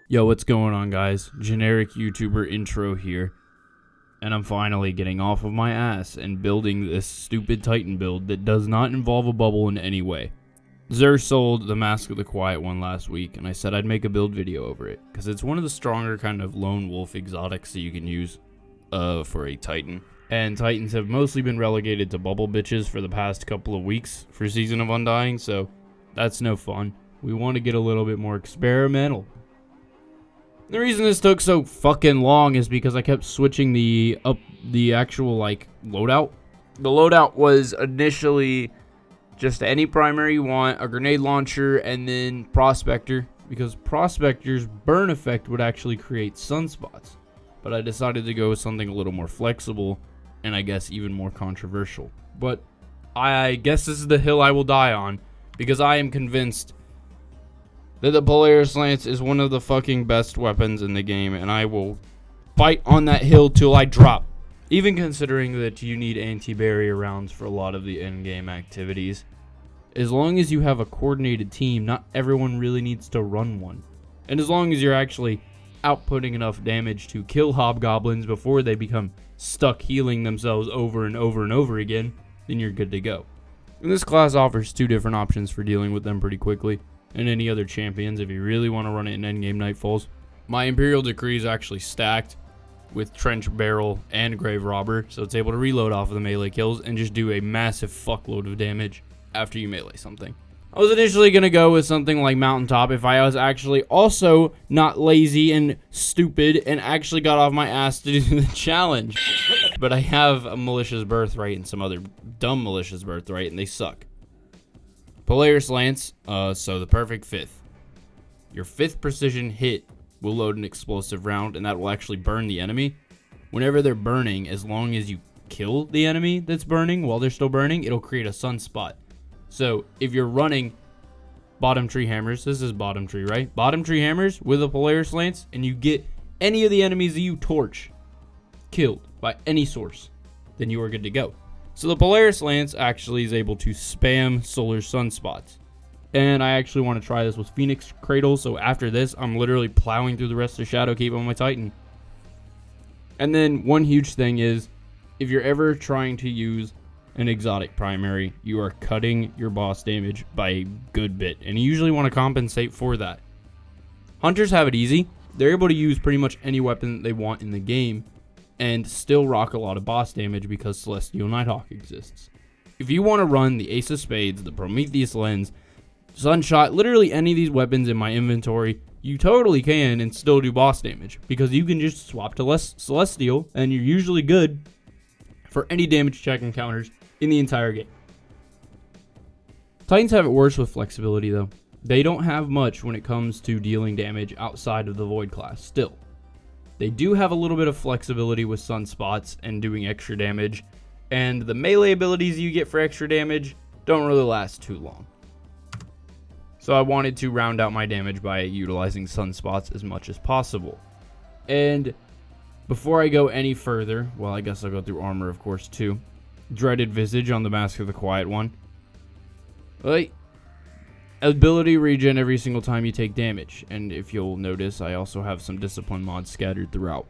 Yo, what's going on, guys? Generic YouTuber intro here. And I'm finally getting off of my ass and building this stupid Titan build that does not involve a bubble in any way. Zer sold the Mask of the Quiet One last week, and I said I'd make a build video over it, because it's one of the stronger kind of lone wolf exotics that you can use for a Titan. And Titans have mostly been relegated to bubble bitches for the past couple of weeks for Season of Undying, so that's no fun. We want to get a little bit more experimental. The reason this took so fucking long is because I kept switching the actual loadout. The loadout was initially just any primary you want, a grenade launcher, and then Prospector, because Prospector's burn effect would actually create sunspots. But I decided to go with something a little more flexible, and I guess even more controversial. But I guess this is the hill I will die on, because I am convinced that the Polaris Lance is one of the fucking best weapons in the game, and I will fight on that hill till I drop. Even considering that you need anti-barrier rounds for a lot of the in-game activities. As long as you have a coordinated team, not everyone really needs to run one. And as long as you're actually outputting enough damage to kill hobgoblins before they become stuck healing themselves over and over and over again, then you're good to go. And this class offers two different options for dealing with them pretty quickly, and any other champions if you really want to run it in endgame Nightfalls. My Imperial Decree is actually stacked with Trench Barrel and Grave Robber, so it's able to reload off of the melee kills and just do a massive fuckload of damage after you melee something. I was initially going to go with something like Mountaintop if I was actually also not lazy and stupid and actually got off my ass to do the challenge. But I have a Malicious Birthright and some other dumb Malicious Birthright, and they suck. Polaris Lance, so the perfect fifth. Your fifth precision hit will load an explosive round, and that will actually burn the enemy. Whenever they're burning, as long as you kill the enemy that's burning while they're still burning, it'll create a sunspot. So if you're running bottom tree hammers, this is bottom tree, right? Bottom tree hammers with a Polaris Lance, and you get any of the enemies that you torch killed by any source, then you are good to go. So the Polaris Lance actually is able to spam solar sunspots. And I actually want to try this with Phoenix Cradle, so after this, I'm literally plowing through the rest of Shadowkeep on my Titan. And then one huge thing is, if you're ever trying to use an exotic primary, you are cutting your boss damage by a good bit, and you usually want to compensate for that. Hunters have it easy. They're able to use pretty much any weapon they want in the game, and still rock a lot of boss damage because Celestial Nighthawk exists. If you want to run the Ace of Spades, the Prometheus Lens, Sunshot, literally any of these weapons in my inventory, you totally can and still do boss damage, because you can just swap to Celestial, and you're usually good for any damage check encounters in the entire game. Titans have it worse with flexibility, though. They don't have much when it comes to dealing damage outside of the Void class, still. They do have a little bit of flexibility with sunspots and doing extra damage, and the melee abilities you get for extra damage don't really last too long. So I wanted to round out my damage by utilizing sunspots as much as possible. And before I go any further, well, I guess I'll go through armor, of course, too. Dreaded Visage on the Mask of the Quiet One. Ability regen every single time you take damage, and if you'll notice, I also have some discipline mods scattered throughout.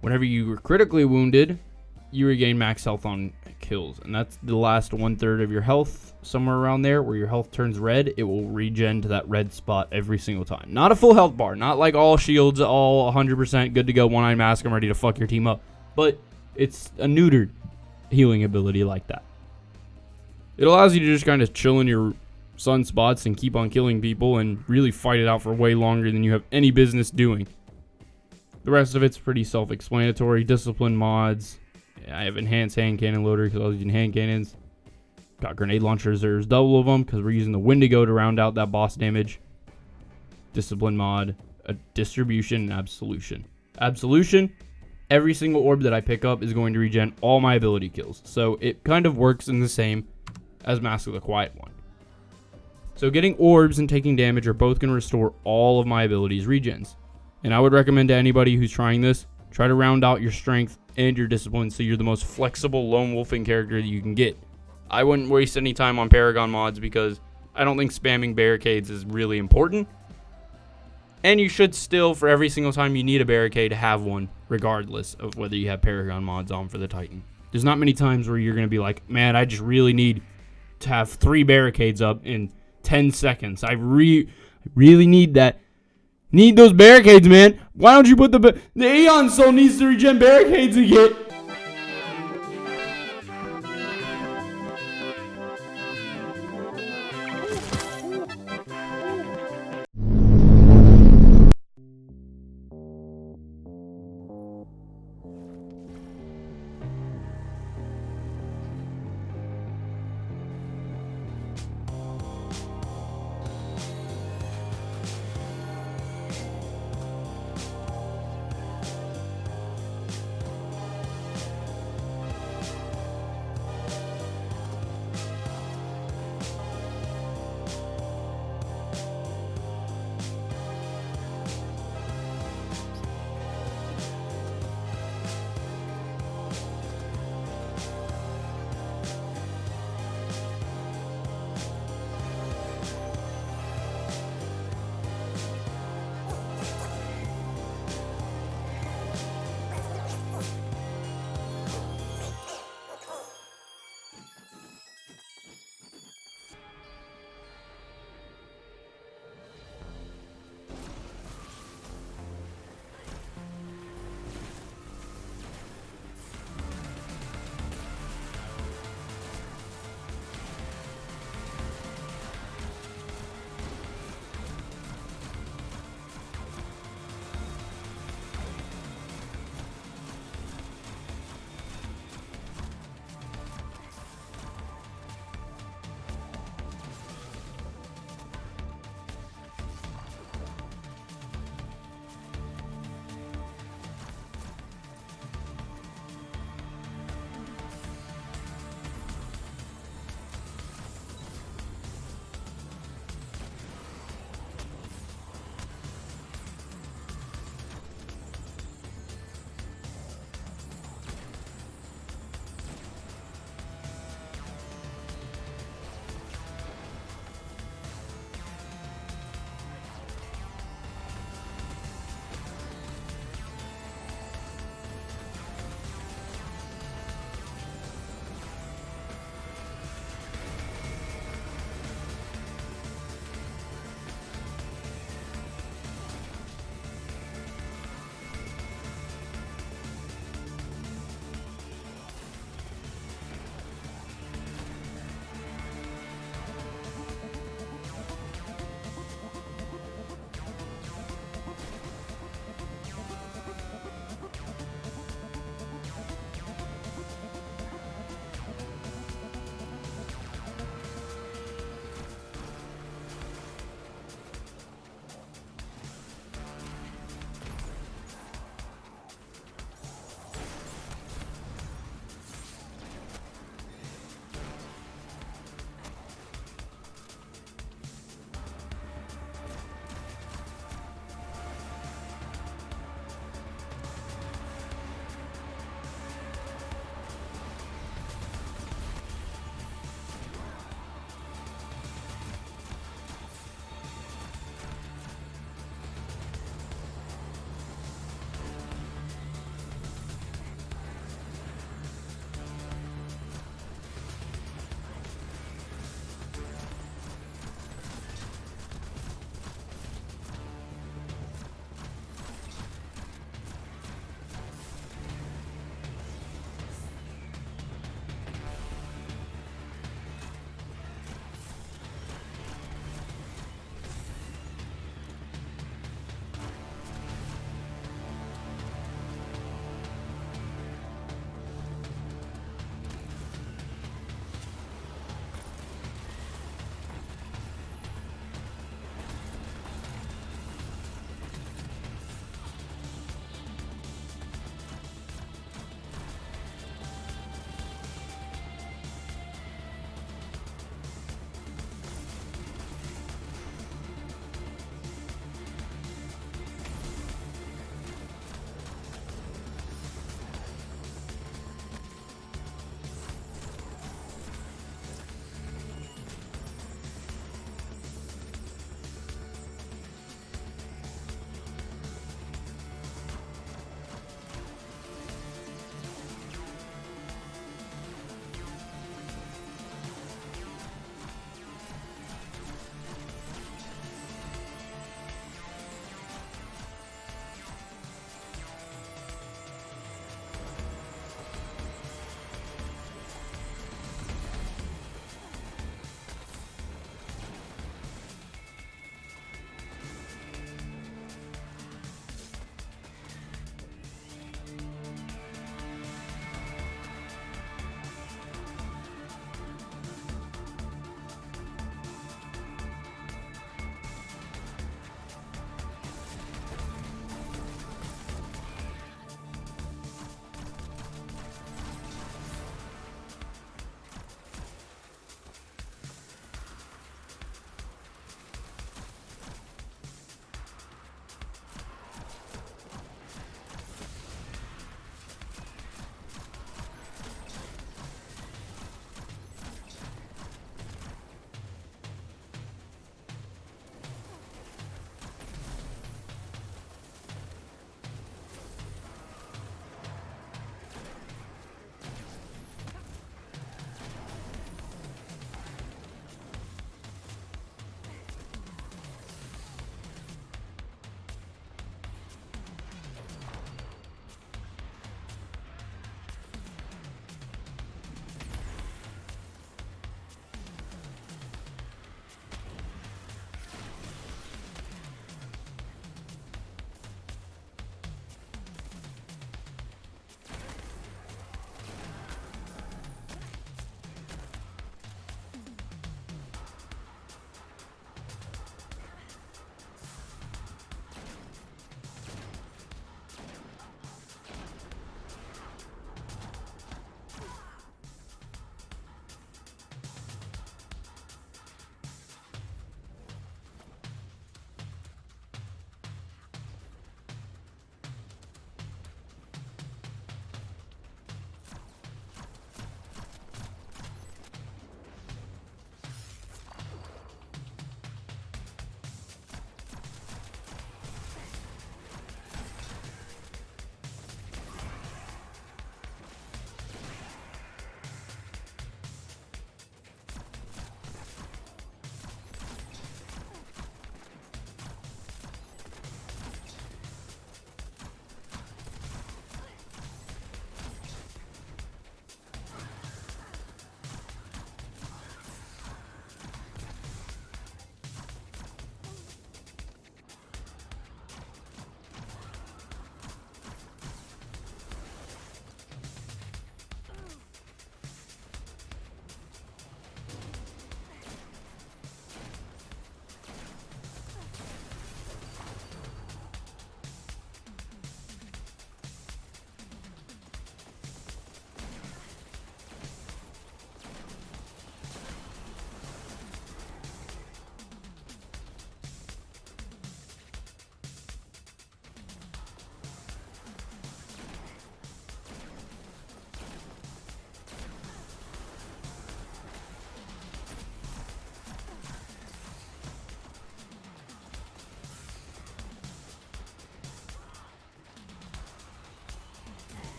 Whenever you are critically wounded, you regain max health on kills, and that's the last 1/3 of your health, somewhere around there, where your health turns red. It will regen to that red spot every single time. Not a full health bar, not like all shields, all 100% good to go, one-eye mask, I'm ready to fuck your team up, but it's a neutered healing ability like that. It allows you to just kind of chill in your sunspots and keep on killing people and really fight it out for way longer than you have any business doing. The rest of it's pretty self-explanatory. Discipline mods. I have enhanced hand cannon loader because I was using hand cannons. Got grenade launchers. There's double of them because we're using the Wendigo to round out that boss damage. Discipline mod. A distribution and absolution. Absolution. Every single orb that I pick up is going to regen all my ability kills. So it kind of works in the same as Mask of the Quiet One. So getting orbs and taking damage are both going to restore all of my abilities regens. And I would recommend to anybody who's trying this, try to round out your strength and your discipline so you're the most flexible lone wolfing character that you can get. I wouldn't waste any time on Paragon mods because I don't think spamming barricades is really important. And you should still, for every single time you need a barricade, have one, regardless of whether you have Paragon mods on for the Titan. There's not many times where you're going to be like, man, I just really need to have 3 barricades up in 10 seconds. I really need that. Need those barricades, man. Why don't you put the Aeon Soul needs to regen barricades again.